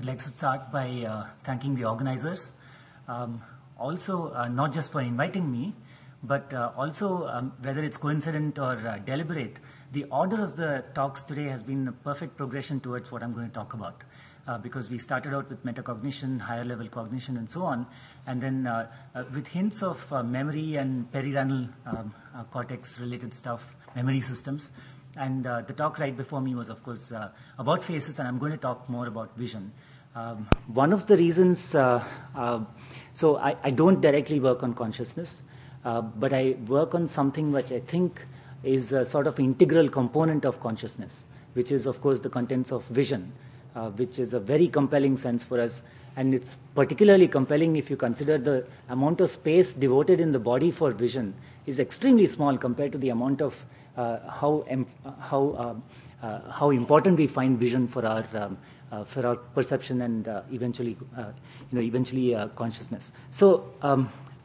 I'd like to start by thanking the organizers. Also, not just for inviting me, but also whether it's coincident or deliberate, the order of the talks today has been a perfect progression towards what I'm going to talk about. Because we started out with metacognition, higher level cognition, and so on, and then with hints of memory and perirenal cortex related stuff, memory systems. And the talk right before me was, of course, about faces, and I'm going to talk more about vision. One of the reasons, so I don't directly work on consciousness, but I work on something which I think is a sort of integral component of consciousness, which is, of course, the contents of vision, which is a very compelling sense for us. And it's particularly compelling if you consider the amount of space devoted in the body for vision is extremely small compared to the amount of how important we find vision for our perception and eventually consciousness. So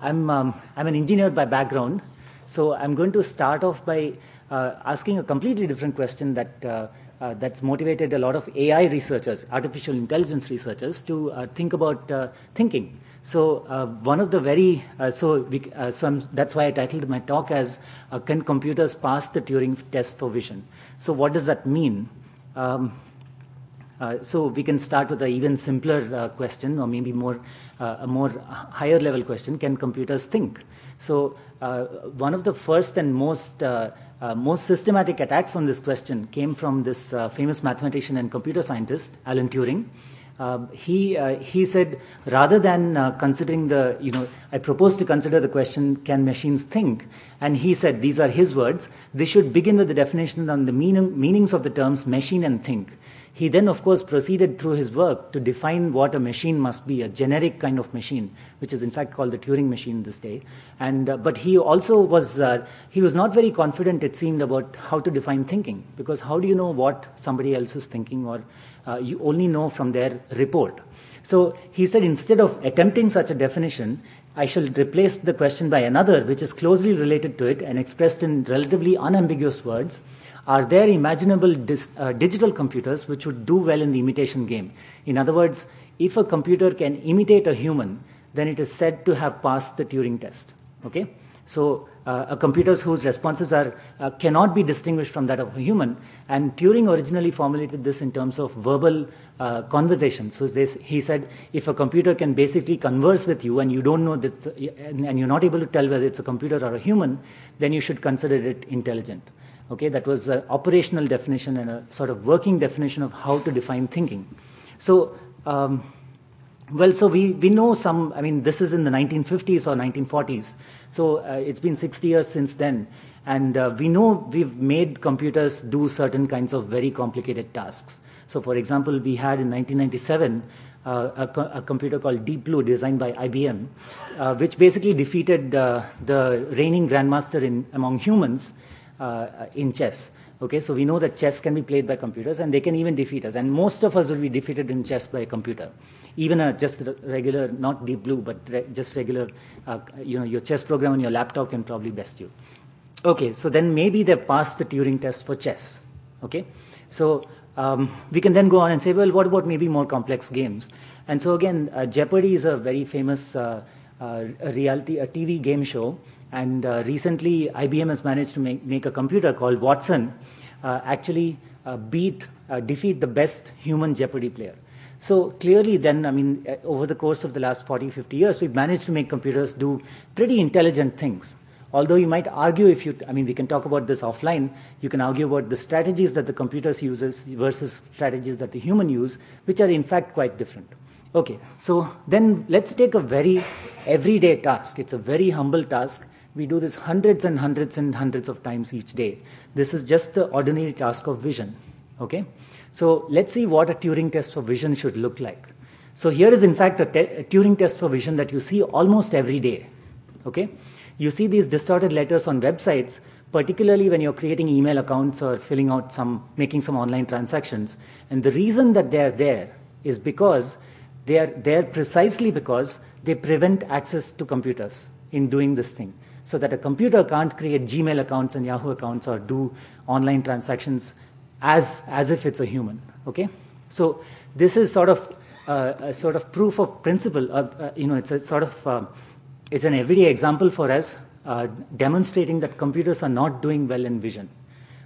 I'm an engineer by background, so I'm going to start off by asking a completely different question that's motivated a lot of AI researchers, artificial intelligence researchers, to think about thinking. So one of the very that's why I titled my talk as "Can computers pass the Turing test for vision?" So what does that mean? So we can start with an even simpler question, or maybe a more higher level question: Can computers think? So one of the first and most systematic attacks on this question came from this famous mathematician and computer scientist, Alan Turing. He said, rather than considering I propose to consider the question, can machines think? And he said, these are his words, they should begin with the definition on the meanings of the terms machine and think. He then, of course, proceeded through his work to define what a machine must be, a generic kind of machine, which is in fact called the Turing machine this day. And but he also was not very confident, it seemed, about how to define thinking, because how do you know what somebody else is thinking, or you only know from their report. So he said, instead of attempting such a definition, I shall replace the question by another which is closely related to it and expressed in relatively unambiguous words. Are there imaginable digital computers which would do well in the imitation game? In other words, if a computer can imitate a human, then it is said to have passed the Turing test. Okay? So computers whose responses cannot be distinguished from that of a human. And Turing originally formulated this in terms of verbal conversation. So he said, if a computer can basically converse with you and you don't know that, and you're not able to tell whether it's a computer or a human, then you should consider it intelligent. Okay, that was an operational definition and a sort of working definition of how to define thinking. So, so we know some, this is in the 1950s or 1940s. So it's been 60 years since then. And we know we've made computers do certain kinds of very complicated tasks. So for example, we had in 1997 a computer called Deep Blue designed by IBM, which basically defeated the reigning grandmaster among humans in chess. Okay, so we know that chess can be played by computers, and they can even defeat us. And most of us will be defeated in chess by a computer. Even just regular, not Deep Blue, but just regular, your chess program on your laptop can probably best you. Okay, so then maybe they've passed the Turing test for chess. Okay, so we can then go on and say, well, what about maybe more complex games? And so again, Jeopardy is a very famous a TV game show. And recently, IBM has managed to make a computer called Watson actually defeat the best human Jeopardy player. So clearly then, over the course of the last 40, 50 years, we've managed to make computers do pretty intelligent things. Although you might argue, we can talk about this offline, you can argue about the strategies that the computers uses versus strategies that the human use, which are in fact quite different. Okay, so then let's take a very everyday task. It's a very humble task. We do this hundreds and hundreds and hundreds of times each day. This is just the ordinary task of vision. Okay? So let's see what a Turing test for vision should look like. So here is in fact a Turing test for vision that you see almost every day. Okay? You see these distorted letters on websites, particularly when you're creating email accounts or making some online transactions. And the reason that they're there is because they are there precisely because they prevent access to computers in doing this thing. So that a computer can't create Gmail accounts and Yahoo accounts or do online transactions as if it's a human. Okay? So this is sort of a sort of proof of principle. It's a sort of it's an everyday example for us demonstrating that computers are not doing well in vision.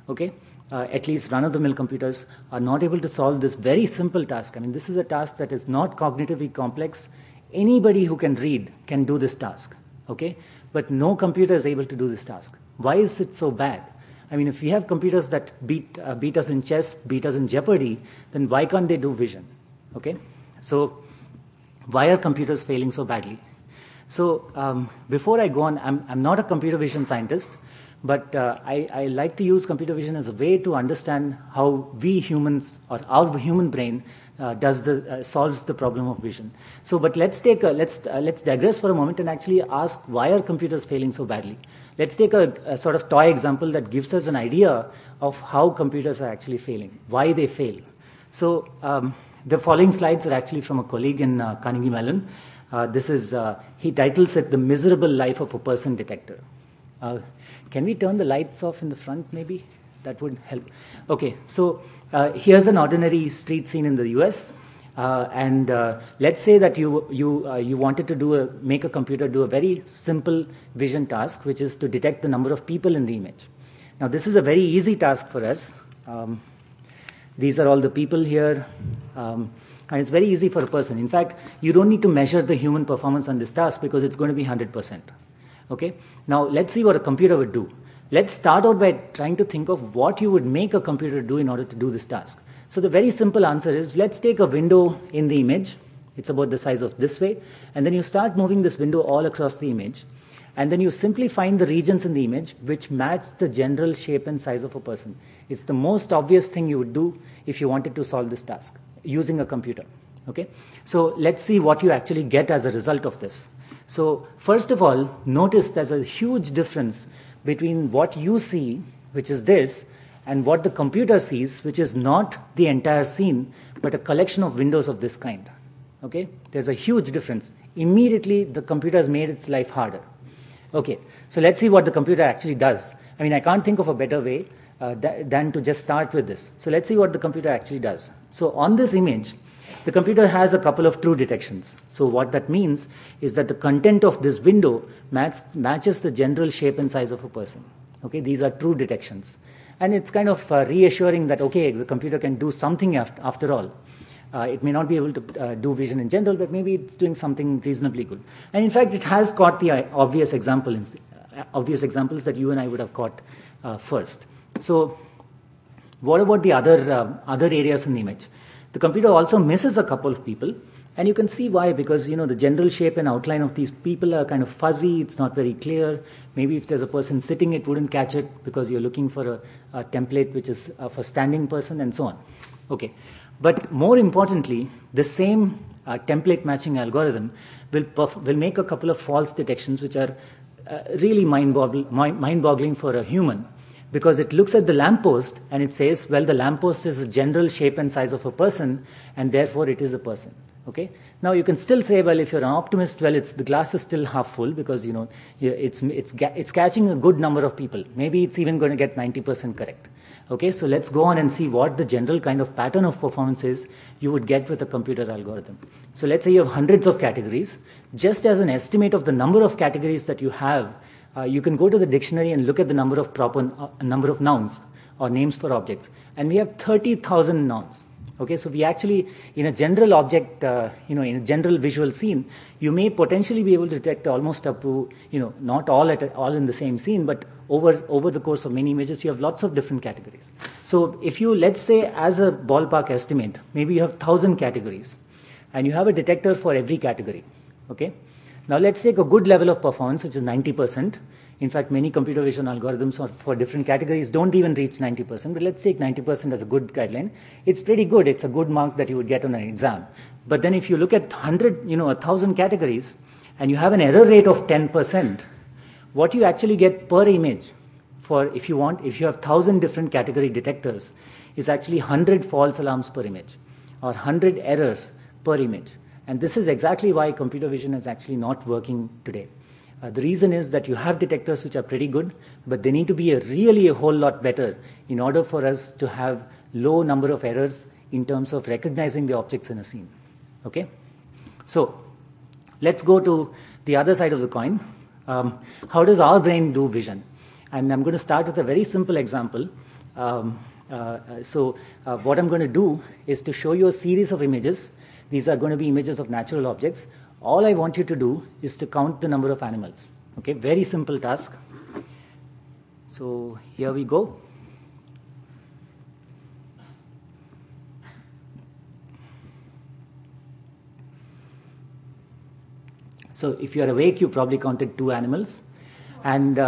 Okay, at least run-of-the-mill computers are not able to solve this very simple task. I mean, this is a task that is not cognitively complex. Anybody who can read can do this task. Okay, but no computer is able to do this task. Why is it so bad? I mean, if we have computers that beat us in chess, beat us in Jeopardy, then why can't they do vision? Okay, so why are computers failing so badly? So before I go on, I'm not a computer vision scientist, but I like to use computer vision as a way to understand how we humans, or our human brain, solves the problem of vision. So, but let's digress for a moment and actually ask, why are computers failing so badly? Let's take a sort of toy example that gives us an idea of how computers are actually failing, why they fail. So the following slides are actually from a colleague in Carnegie Mellon. He titles it "The Miserable Life of a Person Detector." Can we turn the lights off in the front, maybe? That would help. Okay, so here's an ordinary street scene in the US. Let's say that you wanted to make a computer do a very simple vision task, which is to detect the number of people in the image. Now, this is a very easy task for us. These are all the people here. And it's very easy for a person. In fact, you don't need to measure the human performance on this task because it's going to be 100%. Okay? Now, let's see what a computer would do. Let's start out by trying to think of what you would make a computer do in order to do this task. So the very simple answer is, let's take a window in the image. It's about the size of this way. And then you start moving this window all across the image. And then you simply find the regions in the image which match the general shape and size of a person. It's the most obvious thing you would do if you wanted to solve this task using a computer. Okay? So let's see what you actually get as a result of this. So first of all, notice there's a huge difference between what you see, which is this, and what the computer sees, which is not the entire scene, but a collection of windows of this kind. Okay? There's a huge difference. Immediately, the computer has made its life harder. Okay, so let's see what the computer actually does. I mean, I can't think of a better way than to just start with this. So let's see what the computer actually does. So on this image, the computer has a couple of true detections. So what that means is that the content of this window matches the general shape and size of a person. Okay, these are true detections. And it's kind of reassuring that, okay, the computer can do something after all. It may not be able to do vision in general, but maybe it's doing something reasonably good. And in fact, it has caught the obvious examples that you and I would have caught first. So what about the other areas in the image? The computer also misses a couple of people, and you can see why, because the general shape and outline of these people are kind of fuzzy, it's not very clear. Maybe if there's a person sitting, it wouldn't catch it because you're looking for a template which is for standing person and so on. Okay, but more importantly, the same template matching algorithm will make a couple of false detections which are really mind-boggling for a human. Because it looks at the lamppost and it says, well, the lamppost is a general shape and size of a person, and therefore it is a person. Okay? Now you can still say, well, if you're an optimist, well, the glass is still half full because it's catching a good number of people. Maybe it's even going to get 90% correct. Okay, so let's go on and see what the general kind of pattern of performance is you would get with a computer algorithm. So let's say you have hundreds of categories. Just as an estimate of the number of categories that you have, you can go to the dictionary and look at the number of nouns or names for objects. And we have 30,000 nouns. Okay, so we actually, in a general object, in a general visual scene, you may potentially be able to detect almost up to, not all in the same scene, but over the course of many images, you have lots of different categories. So if you, let's say, as a ballpark estimate, maybe you have 1,000 categories, and you have a detector for every category. Okay. Now let's take a good level of performance, which is 90%. In fact, many computer vision algorithms for different categories don't even reach 90%, but let's take 90% as a good guideline. It's pretty good. It's a good mark that you would get on an exam. But then if you look at 1,000 categories, and you have an error rate of 10%, what you actually get per image if you have 1,000 different category detectors is actually 100 false alarms per image or 100 errors per image. And this is exactly why computer vision is actually not working today. The reason is that you have detectors which are pretty good, but they need to be really a whole lot better in order for us to have low number of errors in terms of recognizing the objects in a scene. Okay? So let's go to the other side of the coin. How does our brain do vision? And I'm going to start with a very simple example. What I'm going to do is to show you a series of images. These are going to be images of natural objects. All I want you to do is to count the number of animals. Okay, very simple task. So here we go. So if you are awake, you probably counted 2 animals. And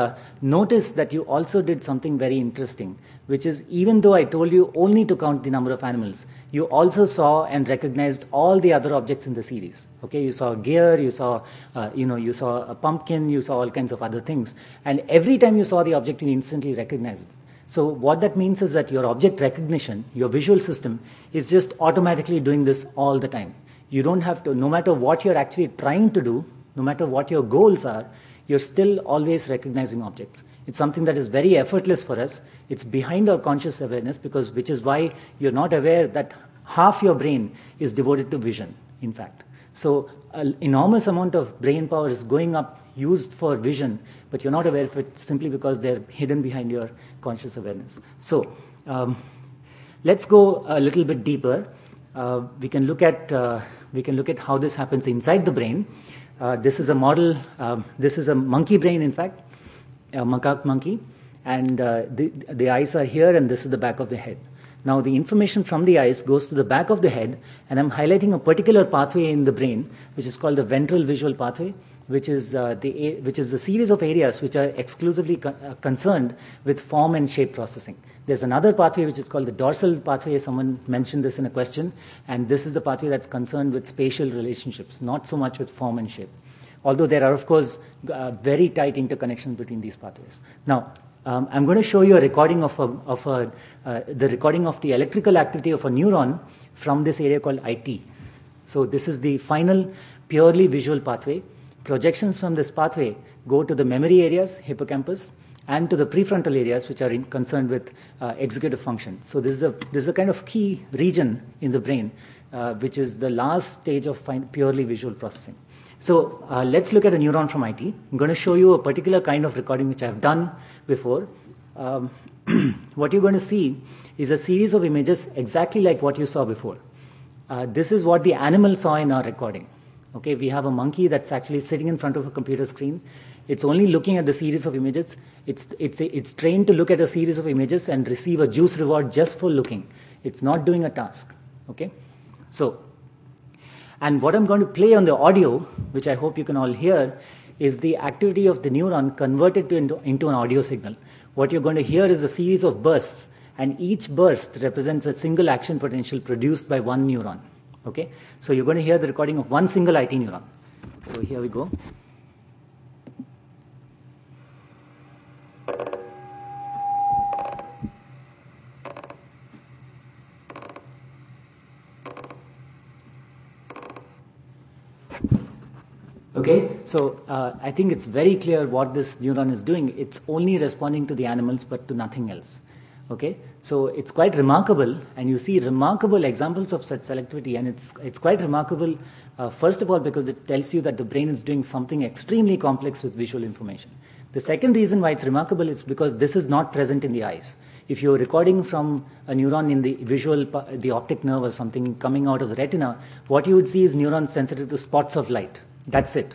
notice that you also did something very interesting, which is even though I told you only to count the number of animals, you also saw and recognized all the other objects in the series. Okay, you saw a gear, you saw, you saw a pumpkin, you saw all kinds of other things. And every time you saw the object, you instantly recognized it. So what that means is that your object recognition, your visual system, is just automatically doing this all the time. You don't have to, no matter what you're actually trying to do, no matter what your goals are, you're still always recognizing objects. It's something that is very effortless for us. It's behind our conscious awareness, which is why you're not aware that half your brain is devoted to vision, in fact. So an enormous amount of brain power is going up, used for vision, but you're not aware of it simply because they're hidden behind your conscious awareness. So let's go a little bit deeper. We can look at how this happens inside the brain. This is a model, this is a monkey brain, in fact, a macaque monkey, and the eyes are here, and this is the back of the head. Now the information from the eyes goes to the back of the head, and I'm highlighting a particular pathway in the brain, which is called the ventral visual pathway, which is the series of areas which are exclusively concerned with form and shape processing. There's another pathway which is called the dorsal pathway. Someone mentioned this in a question, and this is the pathway that's concerned with spatial relationships, not so much with form and shape. Although there are, of course, very tight interconnections between these pathways. Now, I'm going to show you a recording of the recording of the electrical activity of a neuron from this area called IT. So this is the final purely visual pathway. Projections from this pathway go to the memory areas, hippocampus, and to the prefrontal areas, which are concerned with executive function. So this is a kind of key region in the brain, which is the last stage of purely visual processing. So let's look at a neuron from IT. I'm going to show you a particular kind of recording which I've done before. What you're going to see is a series of images exactly like what you saw before. This is what the animal saw in our recording. Okay, we have a monkey that's actually sitting in front of a computer screen. It's only looking at the series of images. It's trained to look at a series of images and receive a juice reward just for looking. It's not doing a task. Okay, so, and what I'm going to play on the audio, which I hope you can all hear, is the activity of the neuron converted into an audio signal. What you're going to hear is a series of bursts, and each burst represents a single action potential produced by one neuron. Okay, so you're going to hear the recording of one single IT neuron. So here we go. Okay, so I think it's very clear what this neuron is doing. It's only responding to the animals, but to nothing else. Okay, so it's quite remarkable, and you see remarkable examples of such selectivity, and it's quite remarkable, first of all, because it tells you that the brain is doing something extremely complex with visual information. The second reason why it's remarkable is because this is not present in the eyes. If you're recording from a neuron in the the optic nerve or something coming out of the retina, what you would see is neurons sensitive to spots of light. That's it.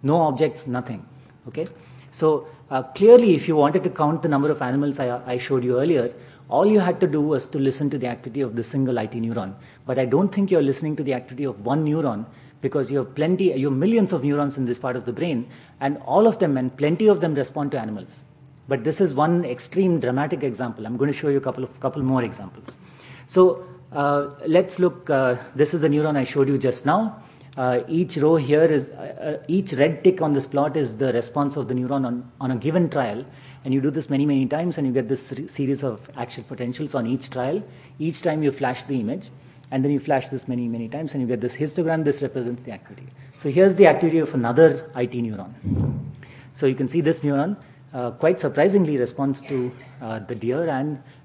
No objects, nothing. Okay? So clearly, if you wanted to count the number of animals I showed you earlier, all you had to do was to listen to the activity of the single IT neuron. But I don't think you're listening to the activity of one neuron, because you have millions of neurons in this part of the brain, and all of them, and plenty of them, respond to animals. But this is one extreme dramatic example. I'm going to show you a couple more examples. So let's look. This is the neuron I showed you just now. Each row here is, each red tick on this plot is the response of the neuron on a given trial. And you do this many, many times, and you get this series of action potentials on each trial. Each time you flash the image, and then you flash this many, many times, and you get this histogram. This represents the activity. So here's the activity of another IT neuron. So you can see this neuron. quite surprisingly responds to the deer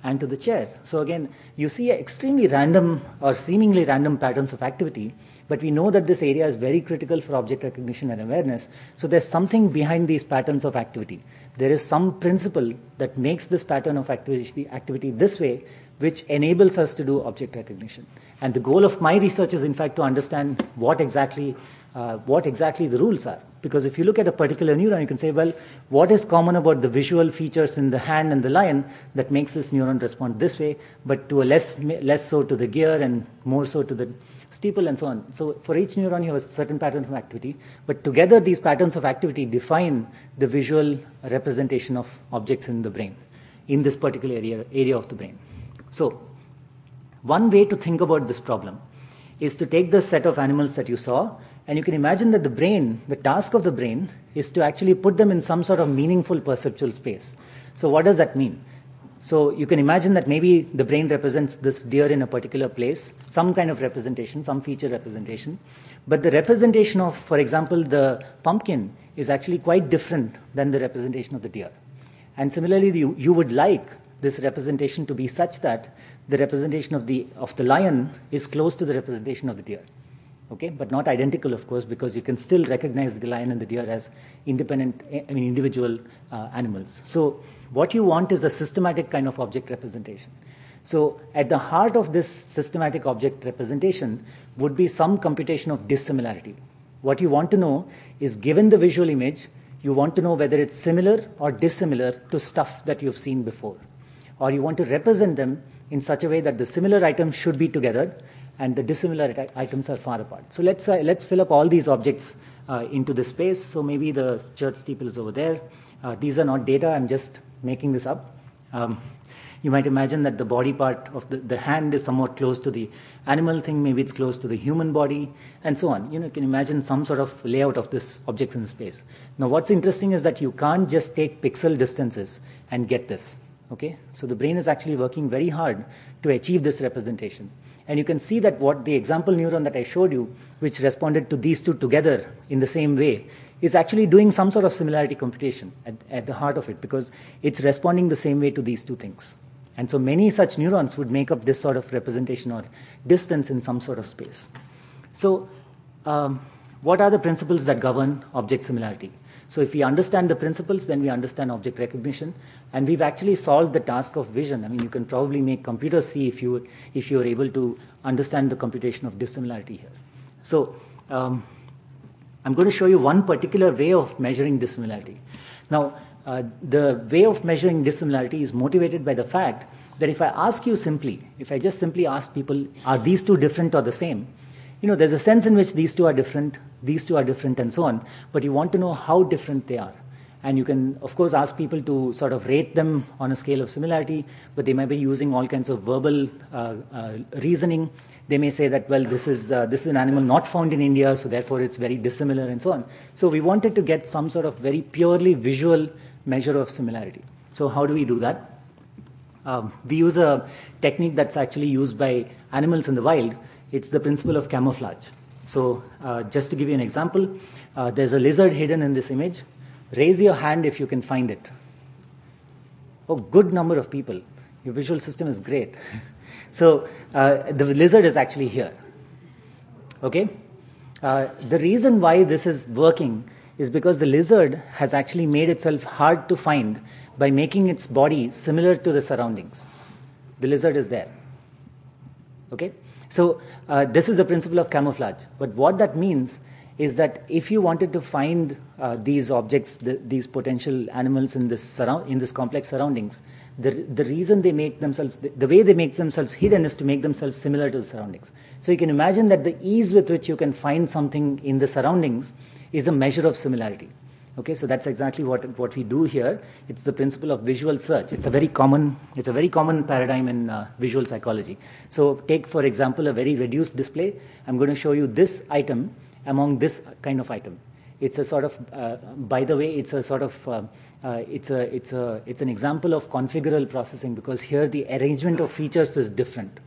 and to the chair. So again, you see extremely random or seemingly random patterns of activity, but we know that this area is very critical for object recognition and awareness. So there's something behind these patterns of activity. There is some principle that makes this pattern of activity this way, which enables us to do object recognition. And the goal of my research is, in fact, to understand what exactly the rules are. Because if you look at a particular neuron, you can say, well, what is common about the visual features in the hand and the lion that makes this neuron respond this way, but to a less so to the gear and more so to the steeple and so on. So for each neuron, you have a certain pattern of activity, but together these patterns of activity define the visual representation of objects in the brain, in this particular area of the brain. So one way to think about this problem is to take the set of animals that you saw, and you can imagine that the brain, the task of the brain, is to actually put them in some sort of meaningful perceptual space. So what does that mean? So you can imagine that maybe the brain represents this deer in a particular place, some kind of representation, some feature representation. But the representation of, for example, the pumpkin is actually quite different than the representation of the deer. And similarly, you would like this representation to be such that the representation of the lion is close to the representation of the deer. Okay, but not identical, of course, because you can still recognize the lion and the deer as individual animals. So what you want is a systematic kind of object representation. So at the heart of this systematic object representation would be some computation of dissimilarity. What you want to know is, given the visual image, you want to know whether it's similar or dissimilar to stuff that you've seen before. Or you want to represent them in such a way that the similar items should be together and the dissimilar items are far apart. So let's fill up all these objects into the space. So maybe the church steeple is over there. These are not data, I'm just making this up. You might imagine that the body part of the hand is somewhat close to the animal thing, maybe it's close to the human body, and so on. You can imagine some sort of layout of this objects in space. Now what's interesting is that you can't just take pixel distances and get this. Okay? So the brain is actually working very hard to achieve this representation. And you can see that what the example neuron that I showed you, which responded to these two together in the same way, is actually doing some sort of similarity computation at the heart of it, because it's responding the same way to these two things. And so many such neurons would make up this sort of representation or distance in some sort of space. So what are the principles that govern object similarity? So if we understand the principles, then we understand object recognition, and we've actually solved the task of vision. I mean, you can probably make computers see if you are able to understand the computation of dissimilarity here. So I'm going to show you one particular way of measuring dissimilarity. Now, the way of measuring dissimilarity is motivated by the fact that if I ask you simply, if I just simply ask people, are these two different or the same? There's a sense in which these two are different, and so on, but you want to know how different they are. And you can, of course, ask people to sort of rate them on a scale of similarity, but they might be using all kinds of verbal reasoning. They may say that, well, this is an animal not found in India, so therefore it's very dissimilar, and so on. So we wanted to get some sort of very purely visual measure of similarity. So how do we do that? We use a technique that's actually used by animals in the wild. It's the principle of camouflage. So just to give you an example, there's a lizard hidden in this image. Raise your hand if you can find it. Oh, good number of people. Your visual system is great. So the lizard is actually here. Okay? The reason why this is working is because the lizard has actually made itself hard to find by making its body similar to the surroundings. The lizard is there. Okay? So this is the principle of camouflage. But what that means is that if you wanted to find these objects, these potential animals in this complex surroundings, the reason they make themselves, the way they make themselves hidden is to make themselves similar to the surroundings. So you can imagine that the ease with which you can find something in the surroundings is a measure of similarity. Okay, so that's exactly what we do here. It's the principle of visual search. It's a very common paradigm in visual psychology. So take, for example, a very reduced display. I'm going to show you this item among this kind of item. It's a sort of, by the way, it's a sort of, it's an example of configural processing, because here the arrangement of features is different.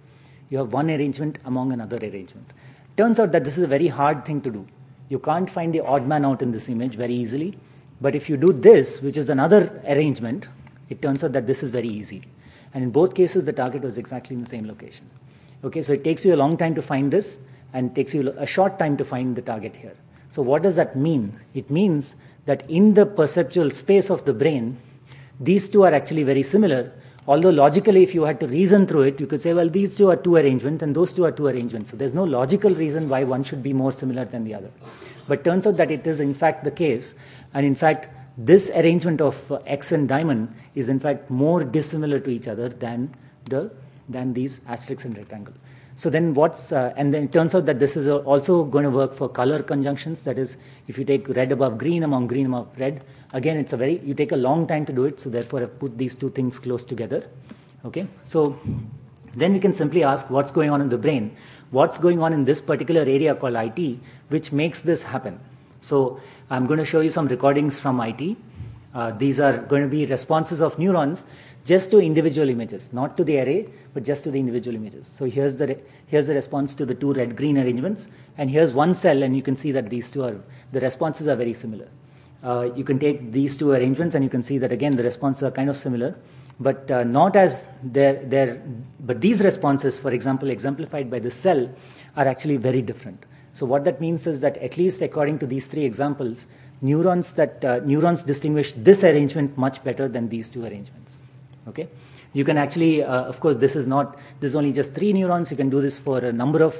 You have one arrangement among another arrangement. Turns out that this is a very hard thing to do. You can't find the odd man out in this image very easily. But if you do this, which is another arrangement, it turns out that this is very easy. And in both cases, the target was exactly in the same location. Okay, so it takes you a long time to find this, and it takes you a short time to find the target here. So what does that mean? It means that in the perceptual space of the brain, these two are actually very similar. Although logically, if you had to reason through it, you could say, well, these two are two arrangements and those two are two arrangements. So there's no logical reason why one should be more similar than the other. But turns out that it is in fact the case. And in fact, this arrangement of X and diamond is in fact more dissimilar to each other than these asterisk and rectangle. So then and then it turns out that this is also going to work for color conjunctions. That is, if you take red above green above red, again, you take a long time to do it. So therefore, I've put these two things close together. Okay. So then we can simply ask what's going on in the brain. What's going on in this particular area called IT, which makes this happen? So I'm going to show you some recordings from IT. These are going to be responses of neurons just to individual images, not to the array, but just to the individual images. So here's the response to the two red-green arrangements, and here's one cell, and you can see that the responses are very similar. You can take these two arrangements, and you can see that again the responses are kind of similar, but but these responses, for example, exemplified by the cell, are actually very different. So what that means is that at least according to these three examples, neurons distinguish this arrangement much better than these two arrangements. Okay, you can actually, of course, this is only just 3 neurons. You can do this for a number of,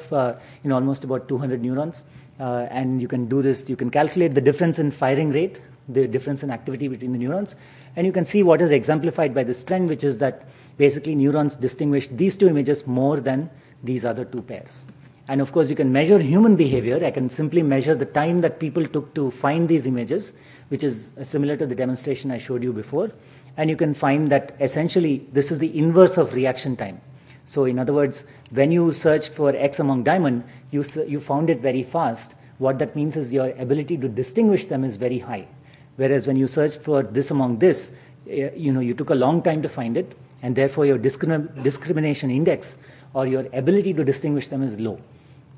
almost about 200 neurons, and you can do this. You can calculate the difference in firing rate, the difference in activity between the neurons, and you can see what is exemplified by this trend, which is that basically neurons distinguish these two images more than these other two pairs. And of course, you can measure human behavior. I can simply measure the time that people took to find these images, which is similar to the demonstration I showed you before. And you can find that essentially this is the inverse of reaction time. So in other words, when you searched for X among diamond, you found it very fast. What that means is your ability to distinguish them is very high. Whereas when you searched for this among this, you took a long time to find it, and therefore your discrimination index or your ability to distinguish them is low.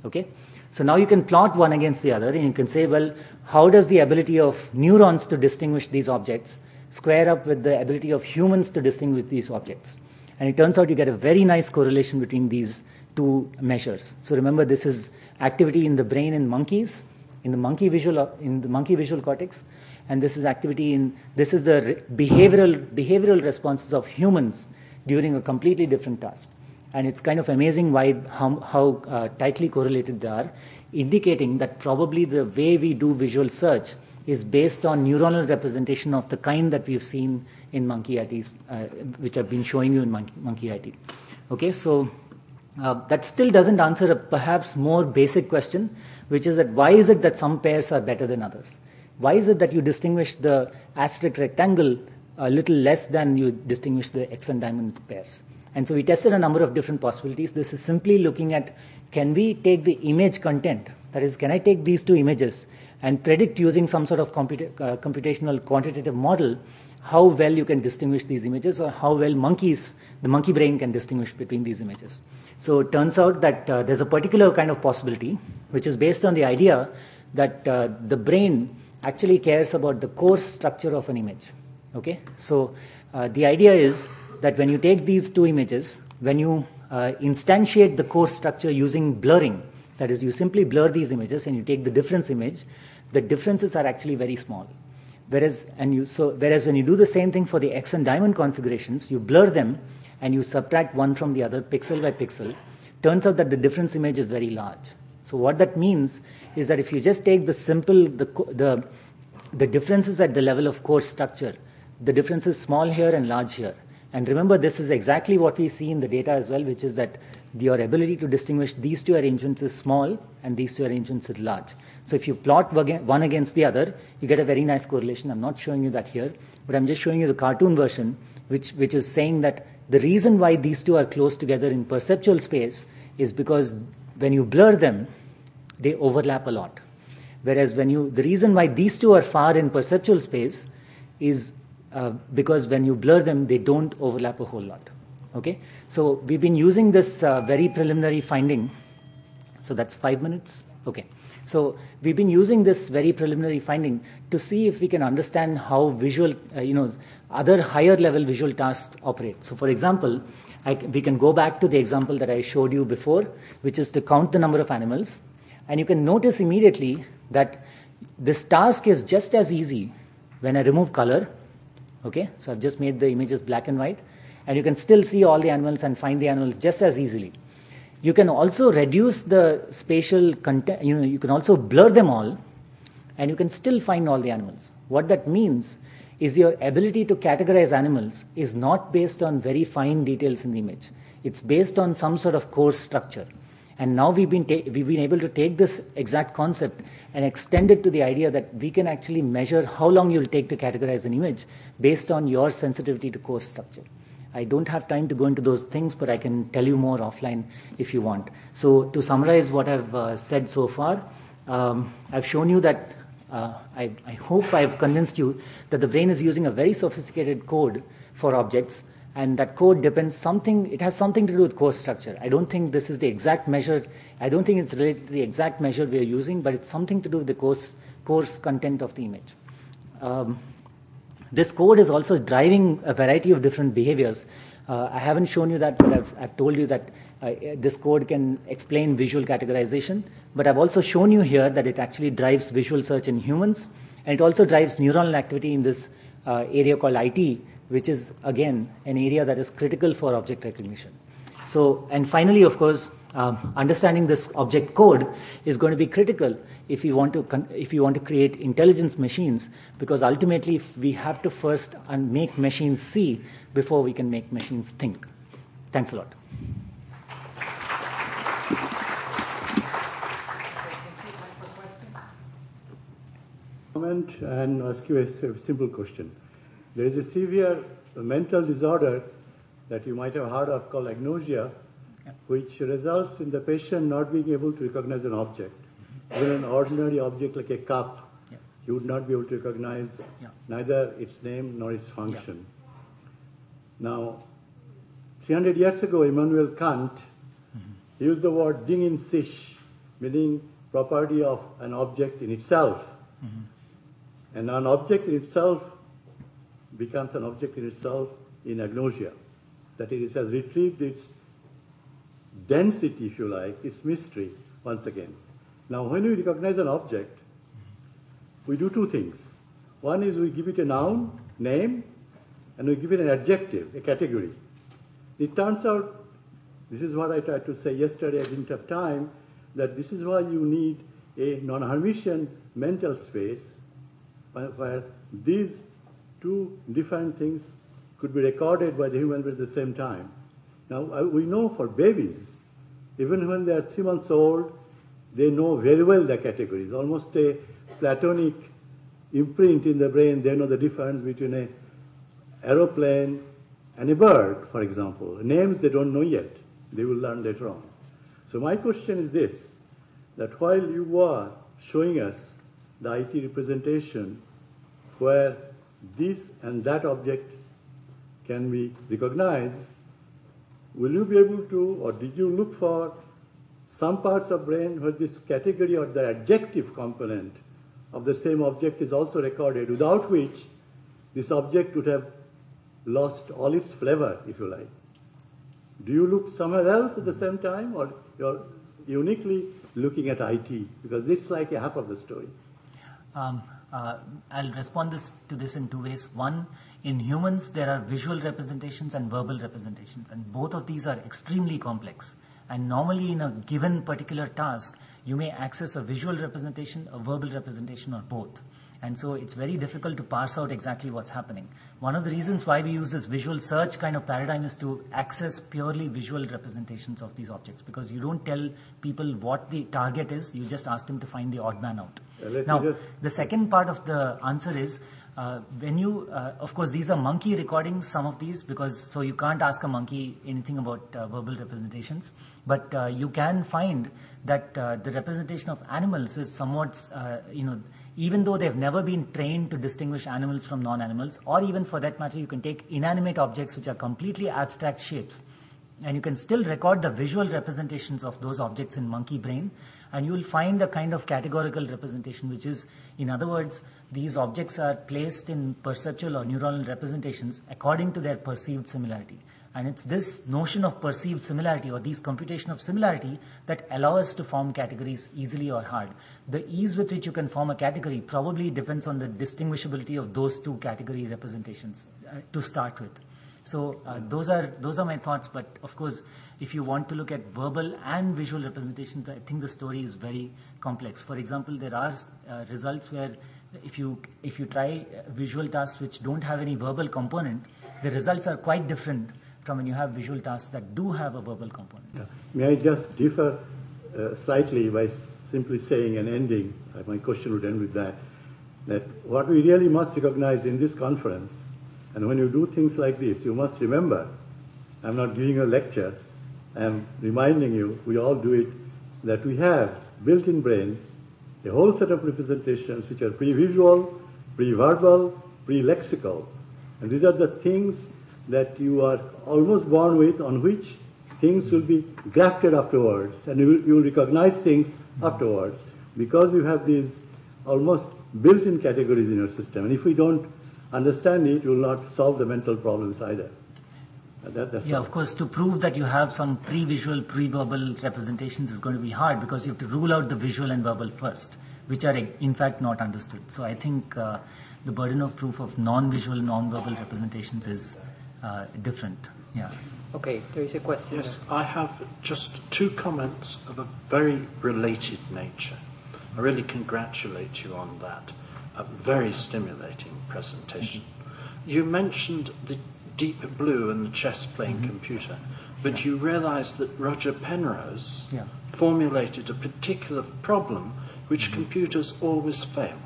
Okay? So now you can plot one against the other, and you can say, well, how does the ability of neurons to distinguish these objects square up with the ability of humans to distinguish these objects? And it turns out you get a very nice correlation between these two measures. So remember, this is activity in the brain in monkeys, in the monkey visual cortex, and this is this is the behavioral responses of humans during a completely different task. And it's kind of amazing how tightly correlated they are, indicating that probably the way we do visual search is based on neuronal representation of the kind that we've seen in monkey ITs, which I've been showing you in monkey IT. Okay, so that still doesn't answer a perhaps more basic question, which is that why is it that some pairs are better than others? Why is it that you distinguish the asterisk rectangle a little less than you distinguish the X and diamond pairs? And so we tested a number of different possibilities. This is simply looking at, can we take the image content, that is, can I take these two images and predict using some sort of computational quantitative model how well you can distinguish these images, or how well the monkey brain can distinguish between these images. So it turns out that there's a particular kind of possibility, which is based on the idea that the brain actually cares about the coarse structure of an image. Okay, so the idea is that when you take these two images, when you instantiate the coarse structure using blurring, that is, you simply blur these images and you take the difference image, the differences are actually very small. Whereas when you do the same thing for the X and diamond configurations, you blur them and you subtract one from the other pixel by pixel, turns out that the difference image is very large. So what that means is that if you just take the differences at the level of coarse structure, the difference is small here and large here. And remember, this is exactly what we see in the data as well, which is that your ability to distinguish these two arrangements is small and these two arrangements is large. So if you plot one against the other, you get a very nice correlation. I'm not showing you that here, but I'm just showing you the cartoon version, which is saying that the reason why these two are close together in perceptual space is because when you blur them, they overlap a lot. Whereas the reason why these two are far in perceptual space is because when you blur them, they don't overlap a whole lot. Okay, so we've been using this very preliminary finding. So that's 5 minutes. Okay. So we've been using this very preliminary finding to see if we can understand how visual, other higher level visual tasks operate. So for example, we can go back to the example that I showed you before, which is to count the number of animals. And you can notice immediately that this task is just as easy when I remove color. Okay, so I've just made the images black and white, and you can still see all the animals and find the animals just as easily. You can also reduce the spatial content, you can also blur them all, and you can still find all the animals. What that means is your ability to categorize animals is not based on very fine details in the image. It's based on some sort of coarse structure. And now we've been able to take this exact concept and extend it to the idea that we can actually measure how long you'll take to categorize an image based on your sensitivity to coarse structure. I don't have time to go into those things, but I can tell you more offline if you want. So to summarize what I've said so far, I've shown you that I hope I've convinced you that the brain is using a very sophisticated code for objects, and that code it has something to do with coarse structure. I don't think this is the exact measure. I don't think it's related to the exact measure we are using, but it's something to do with the coarse content of the image. This code is also driving a variety of different behaviors. I haven't shown you that, but I've told you that this code can explain visual categorization. But I've also shown you here that it actually drives visual search in humans, and it also drives neuronal activity in this area called IT, which is, again, an area that is critical for object recognition. So, and finally, of course, understanding this object code is going to be critical if you want to create intelligence machines, because ultimately we have to first make machines see before we can make machines think. Thanks a lot. Comment and ask you a simple question. There is a severe mental disorder that you might have heard of called agnosia, which results in the patient not being able to recognize an object. Even an ordinary object like a cup, you would not be able to recognize neither its name nor its function. Now, 300 years ago, Immanuel Kant used the word Ding in sich, meaning property of an object in itself. And an object in itself becomes an object in itself in agnosia. That is, it has retrieved its density, if you like, its mystery once again. Now, when we recognize an object, we do two things. One is we give it a noun, name, and we give it an adjective, a category. It turns out, this is what I tried to say yesterday, I didn't have time, that this is why you need a non-Hermitian mental space where these two different things could be recorded by the human brain at the same time. Now, we know for babies, even when they are 3 months old, they know very well the categories, almost a Platonic imprint in the brain. They know the difference between an aeroplane and a bird, for example. Names they don't know yet. They will learn later on. So my question is this, that while you are showing us the IT representation where this and that object can be recognized, will you be able to, or did you look for some parts of brain where this category or the adjective component of the same object is also recorded, without which this object would have lost all its flavor, if you like? Do you look somewhere else at the same time, or you're uniquely looking at IT? Because it's like a half of the story. I'll respond to this in two ways. One, in humans, there are visual representations and verbal representations, and both of these are extremely complex. And normally in a given particular task, you may access a visual representation, a verbal representation, or both. And so it's very difficult to parse out exactly what's happening. One of the reasons why we use this visual search kind of paradigm is to access purely visual representations of these objects, because you don't tell people what the target is, you just ask them to find the odd man out. Now, the second part of the answer is, when you, of course, these are monkey recordings, some of these, because so you can't ask a monkey anything about verbal representations, but you can find that the representation of animals is somewhat, even though they've never been trained to distinguish animals from non-animals, or even for that matter, you can take inanimate objects which are completely abstract shapes. And you can still record the visual representations of those objects in monkey brain, and you will find a kind of categorical representation, which is, in other words, these objects are placed in perceptual or neuronal representations according to their perceived similarity. And it's this notion of perceived similarity, or these computation of similarity, that allow us to form categories easily or hard. The ease with which you can form a category probably depends on the distinguishability of those two category representations to start with. So those are my thoughts. But of course, if you want to look at verbal and visual representations, I think the story is very complex. For example, there are results where if you try visual tasks which don't have any verbal component, the results are quite different from when you have visual tasks that do have a verbal component. Yeah. May I just differ slightly by simply saying and ending, my question would end with that what we really must recognize in this conference, and when you do things like this, you must remember, I'm not giving a lecture, I'm reminding you, we all do it, that we have built in brain a whole set of representations which are pre-visual, pre-verbal, pre-lexical. And these are the things that you are almost born with, on which things will be grafted afterwards, and you will recognize things afterwards, because you have these almost built-in categories in your system. And if we don't understand it, you will not solve the mental problems either. Yeah, of course, to prove that you have some pre-visual, pre-verbal representations is going to be hard, because you have to rule out the visual and verbal first, which are in fact not understood. So I think the burden of proof of non-visual, non-verbal representations is different. Yeah. Okay, there is a question. Yes, I have just two comments of a very related nature. I really congratulate you on that. A very stimulating presentation. You mentioned the Deep Blue and the chess-playing computer, but you realized that Roger Penrose formulated a particular problem which computers always fail.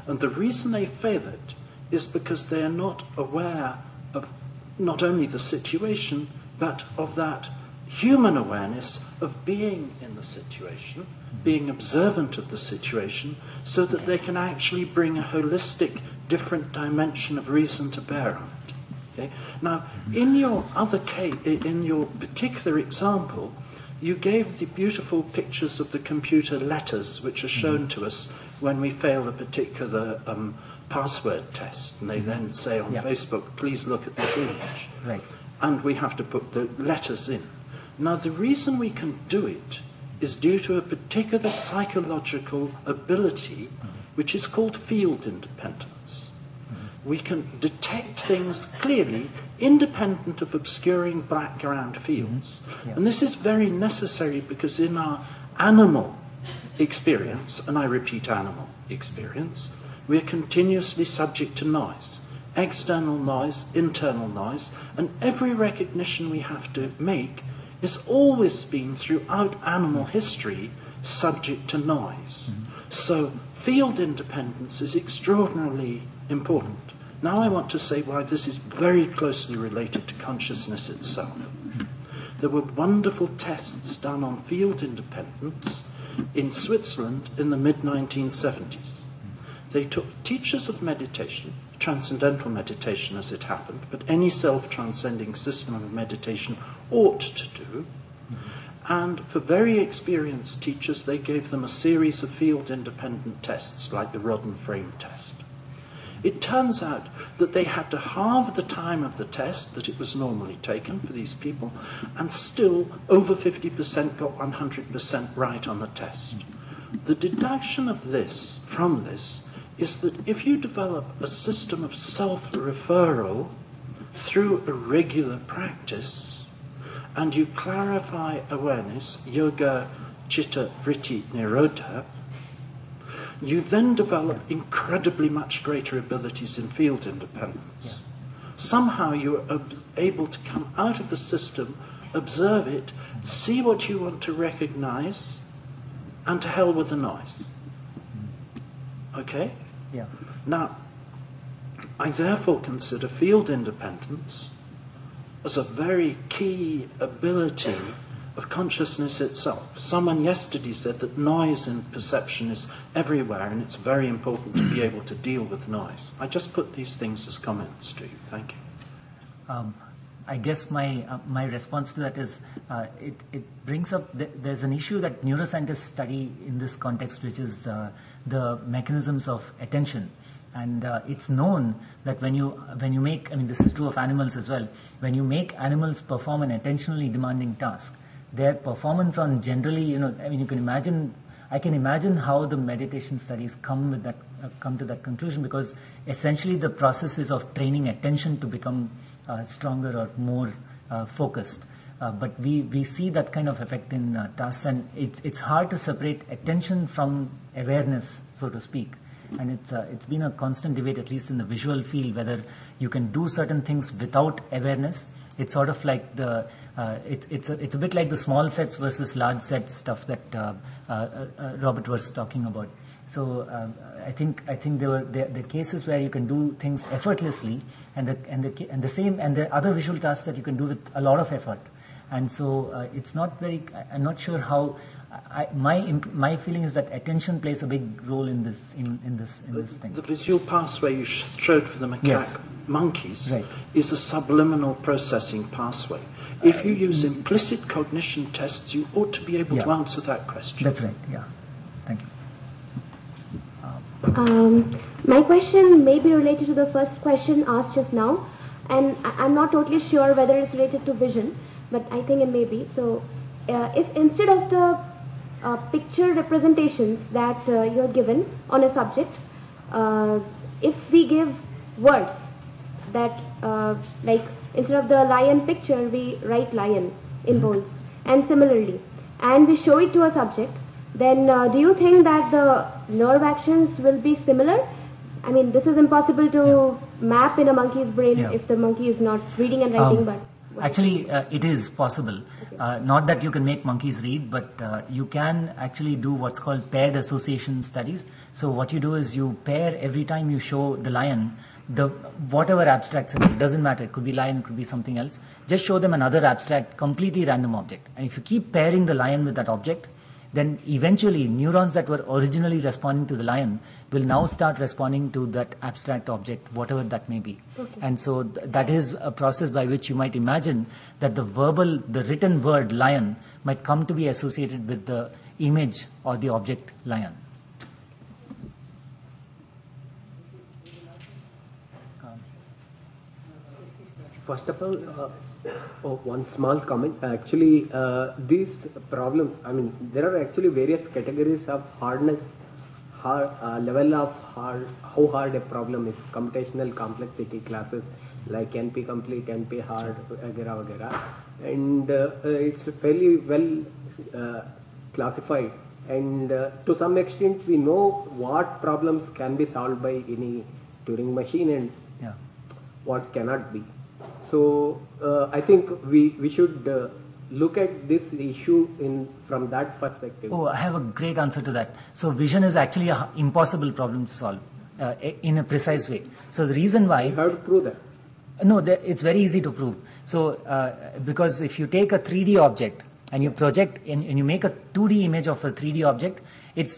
And the reason they fail it is because they are not aware of not only the situation, but of that human awareness of being in the situation, being observant of the situation, so that they can actually bring a holistic, different dimension of reason to bear on it. Okay? Now, in your other case, in your particular example, you gave the beautiful pictures of the computer letters which are shown to us when we fail a particular password test, and they then say on Facebook, please look at this image. Right. And we have to put the letters in. Now, the reason we can do it is due to a particular psychological ability which is called field independence. We can detect things clearly independent of obscuring background fields. And this is very necessary because in our animal experience, and I repeat animal experience, we are continuously subject to noise. External noise, internal noise, and every recognition we have to make has always been throughout animal history subject to noise. So field independence is extraordinarily important. Now I want to say why this is very closely related to consciousness itself. There were wonderful tests done on field independence in Switzerland in the mid-1970s. They took teachers of meditation, transcendental meditation as it happened, but any self-transcending system of meditation ought to do, and for very experienced teachers they gave them a series of field-independent tests like the rod and frame test. It turns out that they had to halve the time of the test that it was normally taken for these people, and still over 50% got 100% right on the test. The deduction of this, from this, is that if you develop a system of self-referral through a regular practice, and you clarify awareness, yoga, chitta, vritti, nirodha, you then develop incredibly much greater abilities in field independence. Somehow you are able to come out of the system, observe it, see what you want to recognize, and to hell with the noise. Okay? Yeah. Now, I therefore consider field independence as a very key ability of consciousness itself. Someone yesterday said that noise in perception is everywhere, and it's very important to be able to deal with noise. I just put these things as comments to you. Thank you. I guess my response to that is it brings up there's an issue that neuroscientists study in this context, which is the mechanisms of attention. And it's known that when you make, I mean, this is true of animals as well, when you make animals perform an attentionally demanding task, their performance on generally, I mean, I can imagine how the meditation studies come to that conclusion, because essentially the process is of training attention to become stronger or more focused. But we see that kind of effect in tasks, and it's hard to separate attention from awareness, so to speak. And it's been a constant debate, at least in the visual field, whether you can do certain things without awareness. It's sort of like it's a bit like the small sets versus large sets stuff that Robert was talking about. So I think there are cases where you can do things effortlessly, and the other visual tasks that you can do with a lot of effort. And so it's not very. I'm not sure how. My feeling is that attention plays a big role in this thing. The visual pathway you showed for the monkeys right. is a subliminal processing pathway. If you use implicit cognition tests, you ought to be able to answer that question. That's right. Yeah. Thank you. My question may be related to the first question asked just now, and I'm not totally sure whether it's related to vision, but I think it may be. So, if instead of the picture representations that you are given on a subject, if we give words that, like instead of the lion picture, we write lion in bolds, and similarly, and we show it to a subject, then do you think that the nerve actions will be similar? I mean, this is impossible to map in a monkey's brain if the monkey is not reading and writing, but... Actually, it is possible. Not that you can make monkeys read, but you can actually do what's called paired association studies. So what you do is you pair, every time you show the lion, whatever abstract symbol, it doesn't matter, it could be lion, it could be something else, just show them another abstract, completely random object. And if you keep pairing the lion with that object, then eventually neurons that were originally responding to the lion will now start responding to that abstract object, whatever that may be. Okay. And so that is a process by which you might imagine that the written word lion might come to be associated with the image or the object lion. First of all, one small comment. Actually, these problems, I mean, there are actually various categories of hardness, level of how hard a problem is, computational complexity classes like NP complete, NP hard, etc. And it's fairly well classified. And to some extent, we know what problems can be solved by any Turing machine and what cannot be. So I think we should look at this issue from that perspective. Oh, I have a great answer to that. So vision is actually an impossible problem to solve in a precise way. So the reason why... You have to prove that. No, it's very easy to prove. So because if you take a 3D object and you project and you make a 2D image of a 3D object,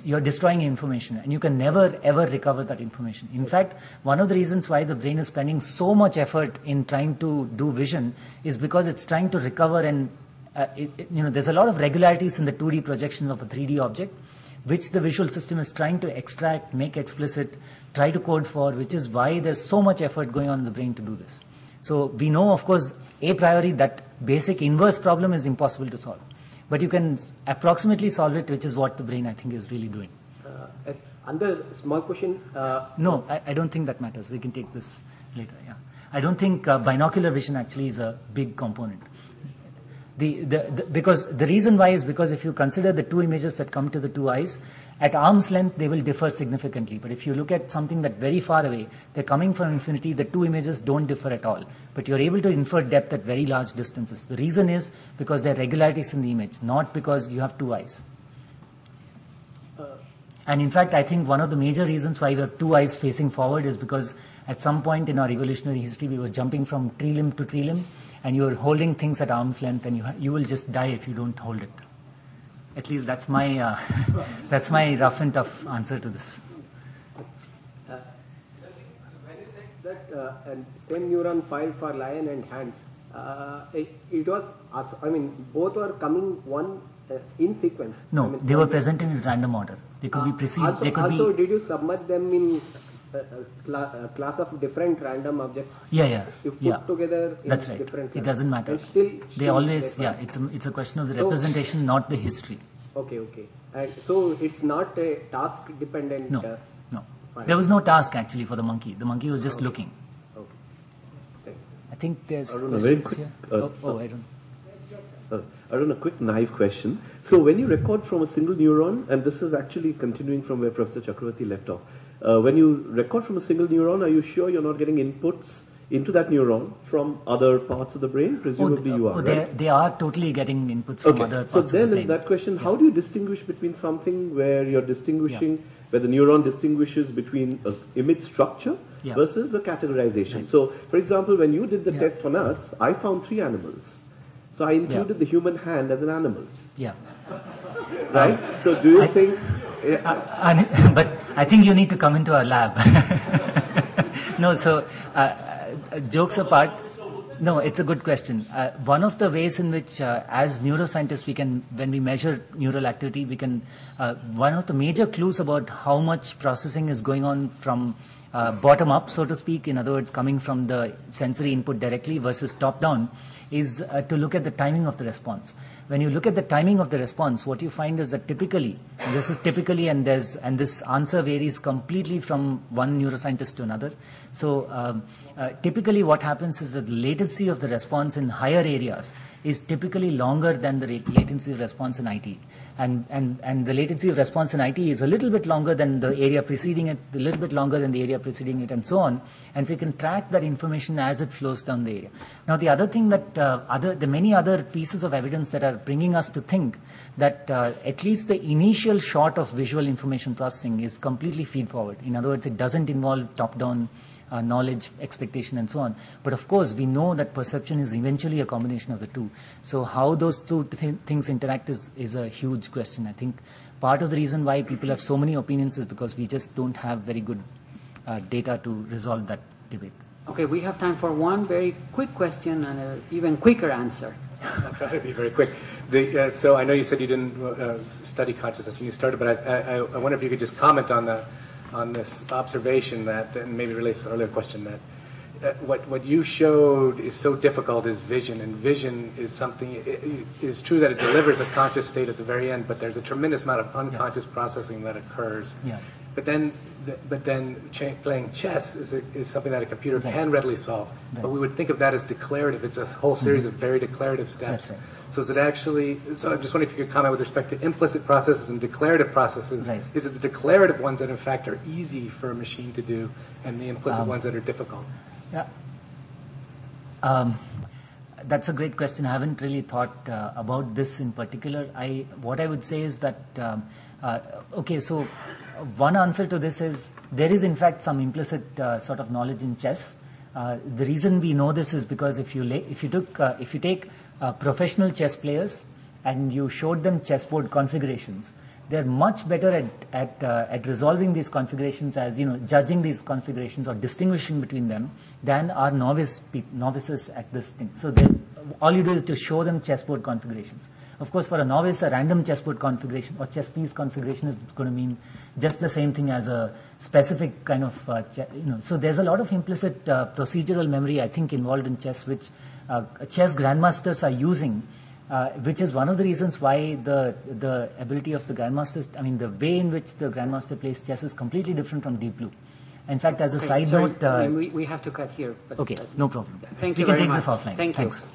you're destroying information, and you can never ever recover that information. In fact, one of the reasons why the brain is spending so much effort in trying to do vision is because it's trying to recover, and there's a lot of regularities in the 2D projections of a 3D object, which the visual system is trying to extract, make explicit, try to code for, which is why there's so much effort going on in the brain to do this. So we know, of course, a priori that basic inverse problem is impossible to solve. But you can approximately solve it, which is what the brain, I think, is really doing. Under small question... no, I don't think that matters. We can take this later, yeah. I don't think binocular vision actually is a big component. Because the reason why is because if you consider the two images that come to the two eyes, at arm's length they will differ significantly. But if you look at something that's very far away, they're coming from infinity, the two images don't differ at all. But you're able to infer depth at very large distances. The reason is because there are regularities in the image, not because you have two eyes. And in fact, I think one of the major reasons why we have two eyes facing forward is because at some point in our evolutionary history, we were jumping from tree limb to tree limb, and you were holding things at arm's length, and you will just die if you don't hold it. At least that's my rough and tough answer to this. When you said that same neuron file for lion and hands, it was also, I mean, both were coming one in sequence. No, I mean, they were presented in random order. They could be preceded. Also, They could also be. did you submerge them in a class of different random objects? Yeah. You put together in That's right. different It classes. doesn't matter. And still They always, different. yeah. It's a question of the So- representation, not the history. Okay. And so it's not a task dependent. No. Fine. There was no task actually for the monkey. The monkey was just looking. Okay. Thank you. I think there's Arun, a very questions quick, here. I don't. Arun, a quick naive question. So when you record from a single neuron, and this is actually continuing from where Professor Chakravarti left off, when you record from a single neuron, are you sure you're not getting inputs into that neuron from other parts of the brain? Presumably you are, right? They are totally getting inputs from other So parts of the then brain. in that question, how do you distinguish between something where you're distinguishing, where the neuron distinguishes between an image structure versus a categorization? Right. So, for example, when you did the test on us, I found 3 animals. So I included the human hand as an animal, Yeah. right? So do you think... But I think you need to come into our lab. No, so jokes apart, no, it's a good question. One of the ways in which, as neuroscientists, we can, when we measure neural activity, we can, one of the major clues about how much processing is going on from bottom up, so to speak, in other words, coming from the sensory input directly versus top down, is to look at the timing of the response. When you look at the timing of the response, what you find is that typically, and this is typically, and this answer varies completely from one neuroscientist to another. So typically what happens is that the latency of the response in higher areas is typically longer than the latency of response in IT. And the latency of response in IT is a little bit longer than the area preceding it, a little bit longer than the area preceding it, and so on. And so you can track that information as it flows down the area. Now, the other thing that, the many other pieces of evidence that are bringing us to think that at least the initial shot of visual information processing is completely feed-forward. In other words, it doesn't involve top-down knowledge, expectation, and so on. But of course, we know that perception is eventually a combination of the two. So how those two things interact is a huge question. I think part of the reason why people have so many opinions is because we just don't have very good data to resolve that debate. Okay, we have time for one very quick question and an even quicker answer. I'll try to be very quick. So I know you said you didn't study consciousness when you started, but I wonder if you could just comment on this observation that, and maybe relates to the earlier question, that what you showed is so difficult is vision, and vision is something, it is true that it delivers a conscious state at the very end, but there's a tremendous amount of unconscious processing that occurs. Yeah. But then playing chess is something that a computer can readily solve. Right. But we would think of that as declarative. It's a whole series of very declarative steps. That's right. So is it actually? So I'm just wondering if you could comment with respect to implicit processes and declarative processes. Right. Is it the declarative ones that in fact are easy for a machine to do, and the implicit ones that are difficult? Yeah. That's a great question. I haven't really thought about this in particular. What I would say is that, okay, so one answer to this is there is in fact some implicit sort of knowledge in chess. The reason we know this is because if you take professional chess players and you showed them chessboard configurations, they're much better at resolving these configurations, as judging these configurations or distinguishing between them than our novices at this thing. So all you do is to show them chessboard configurations. Of course, for a novice, a random chessboard configuration or chess piece configuration is going to mean just the same thing as a specific kind of, So there's a lot of implicit procedural memory, I think, involved in chess, which chess grandmasters are using, which is one of the reasons why the ability of the grandmasters, the way in which the grandmaster plays chess is completely different from Deep Blue. In fact, as a side sorry, note... we have to cut here. But okay, no problem. Thank you we can very take much. this offline. Thank you. Thanks.